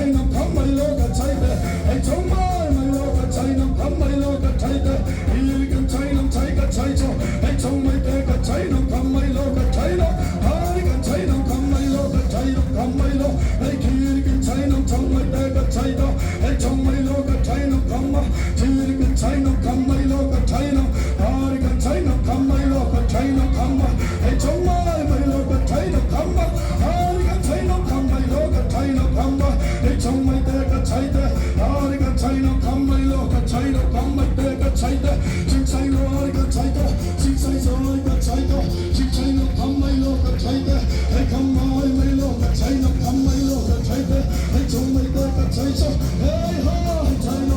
China, come my loga China, I told my loga China, come my loga China, you can China, China, China, I told my dega China, come my loga China, I can China, come my loga China, come my loga, I can China, come my dega China, I told my loga China, come my, can China, come my loga China, I can China, come my loga China, come my, I told my loga China, come my, I can China, come my loga China, come my, I told my dega China, I can China, come my loga China, come my dega China, China, I can China, China, I can China, China, come my loga China, I come my loga China, come my loga China, I told my dega China, hey ha, China,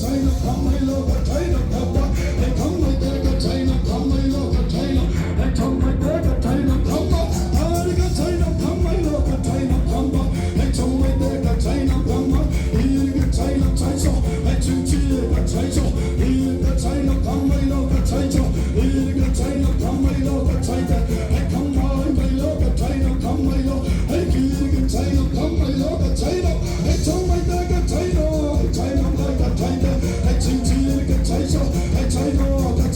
China, come my loga China, come my, I come my dega China, come my loga China, I told my dega China, come my, I can China, come my loga China, come my, I told my dega China, come my, I can China, China, I told China, China, come my loga China, I can China, come my loga China, I come my loga China, come my loga, I can China, come my loga China, I told my dega China, China, like China, I told China, China, I China,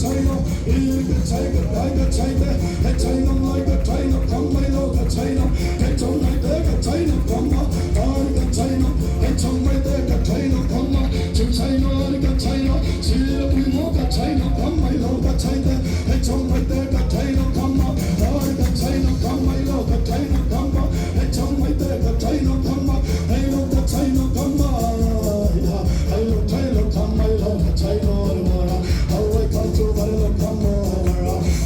China, I can China, I China, like China, come my loga China, I told my dega China, come my, I can China, I told my dega China, come my, to China, I can China, China, come my loga China, I told my dega China, come on, I can China, come my loga China, come on, I told my dega China, come on, I loga China, come on, I look China, come my loga China, how I come to Varela, come on,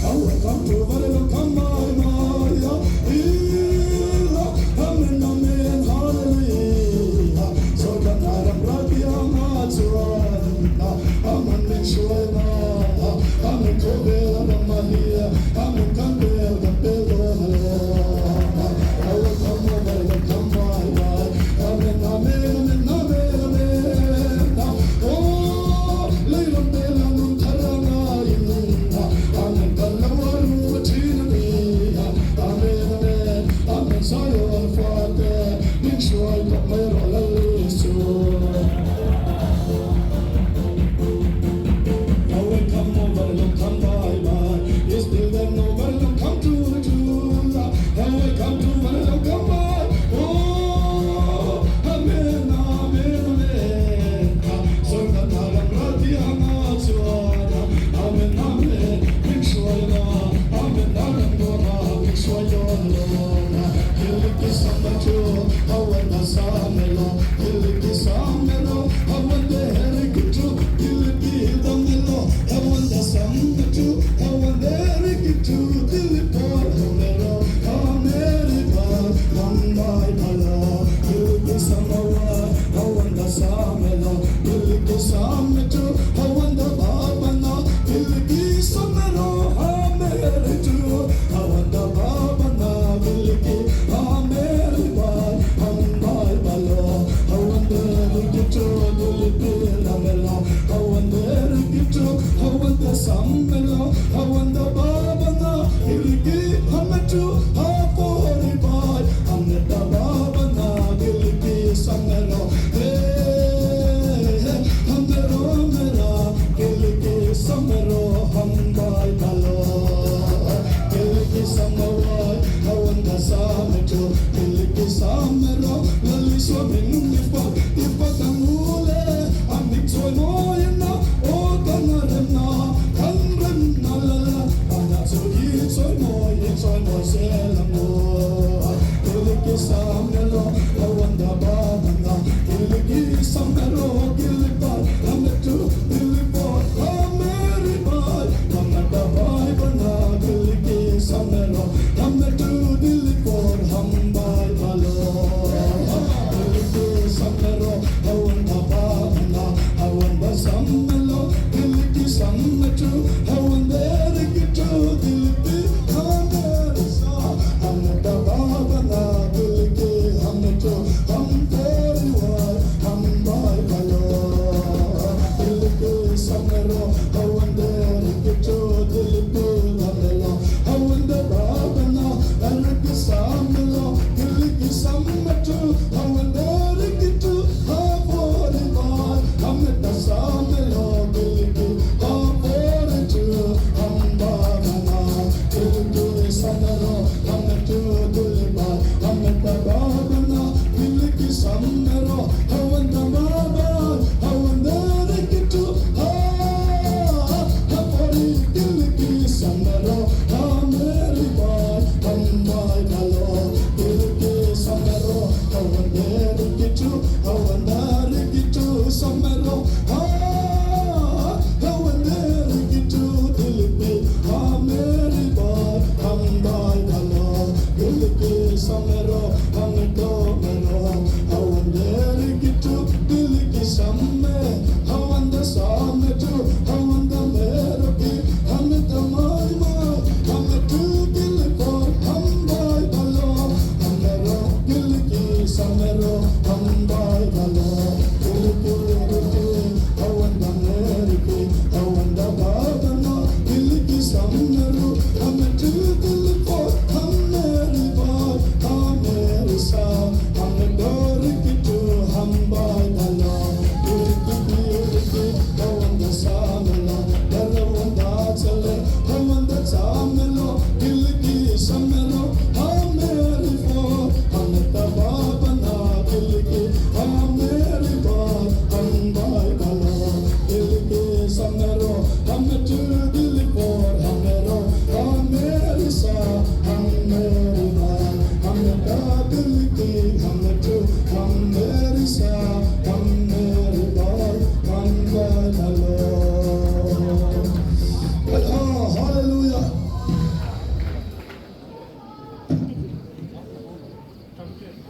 how I come to Varela, come on, amen, hallelujah, so can I am be a man, I'm a sure. I'm in Kobe, I'm a here, I'm in Campbell, the Bill, I will come over and come by, Amen, oh, Layla Bella, Nutarana, I'm in Kalawan, Matinami, Amen, I'm in Zion, Father, make sure I got my roll, so. Come by, is still there no one come to the truth? How I come to one come by, oh, amen, amen, amen. So that I'm ready, I'm not so. Amen, amen, make sure you know. Amen, amen, go, make sure you're alone. He'll kiss on the truth, how when the sun mellow, he'll kiss on the low, how when the hell get true, he'll be the mellow, how when the sun. I want to get to the port, America, one by Palo, you be somewhere, I want the Samelo, you be some too, I want the Babana, you be somewhere, America, I want the Babana, you be America, one by Palo, I want to get to the Lamelo, I want to get to, I want the Samelo. I want the Babana, Iliki, Hamatu, Hapori Boy, I'm the Babana, Iliki, Samelo, I'm the Romera, Iliki, Samero, Hambai Palo, Iliki, Samaro, I want the Sameto, Iliki, Samero, Laliswa, Minifo, Ipatamule, I'm Nixonoyana, oh, Ganarana. Soy muy selamo, iliki samelo, awanda babana, iliki samelo, ilipal, ametu, ilipal, ameribal, amada babana, iliki samelo, ametu, ilipal, hambai balo, iliki samelo, awanda babana, awanda samelo, iliki sametu, awanda iliki iliki. I wonder, samaro hame tu dulba hame tabana dil ki samaro hawan tamaba hawan derikitu ha hapori dil ki samaro hameri bai hambai dalo dil ki samaro hawan derikitu hawan derikitu samaro ha hawan derikitu dil ki hameri bai hambai dalo dil ki samaro hame